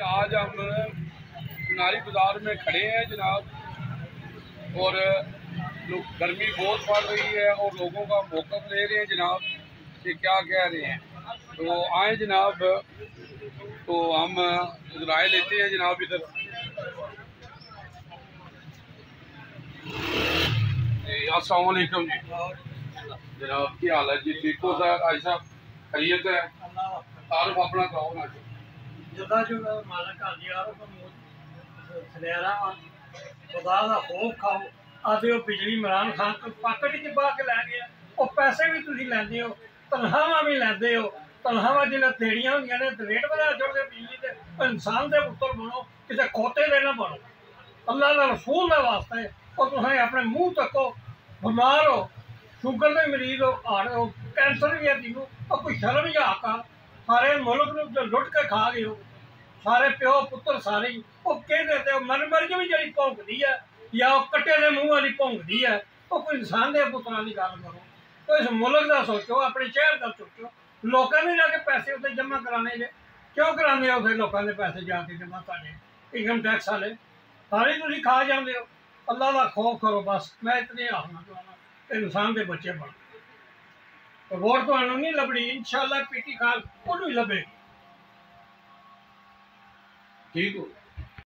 आज हम नारी बाजार में खड़े हैं जनाब, और गर्मी बहुत बढ़ रही है और लोगों का मौक़िफ़ ले रहे हैं जनाब कि क्या कह रहे हैं। तो आए जनाब, तो हम राय लेते हैं जनाब। इधर अस्सलाम वालेकुम जी जनाब, क्या हाल है जी? ठीक हो सर? आज साहब खैरियत है? तारुफ अपना कहो ना। जदा जो मालक का दिया सुनहरा खुदा का खौफ खाओ आते हो बिजली इमरान खान को पाकट च पा के लै गया। वो पैसे भी तुम लैंदे हो, तनख्वाह भी लैंदे हो। तनख्वाह जिल्लै देनियां होंदियां ने रेट बधा छोड़दे बिजली दे। इंसान दे पुत्तर बनो, किसी खोते दे ना बनो। अल्लाह का रसूल का वास्ता है। और तुसें अपने मुंह तको, बीमार हो, शुगर के मरीज हो, कैंसर भी है तीनों, और कोई शर्म या हक? सारे मुल्क में लुट के खा गए हो, सारे प्यो पुत्र सारे ही। वो कह देते हो मर के भी जी भौंकती है या कट्टे के मुँह वाली भौंकती है। वो कोई इंसान के पुत्रों की गल करो। तो इस मुल्क का सोचो, अपने शहर का सोचो। लोगों ने जाके पैसे उत्ते जमा कराने जे, क्यों कराने हो? फिर लोगों के पैसे जाके जमा करने इनकम टैक्स वाले सारे तुम खा जाते हो। अल्लाह का खौफ करो बस। मैं इतने आखना चाहना इंसान के बच्चे बनो। तो वोट तो नहीं लभनी, इंशाअल्लाह पीटी खाल ओनू ही लभेगी। ठीक हो।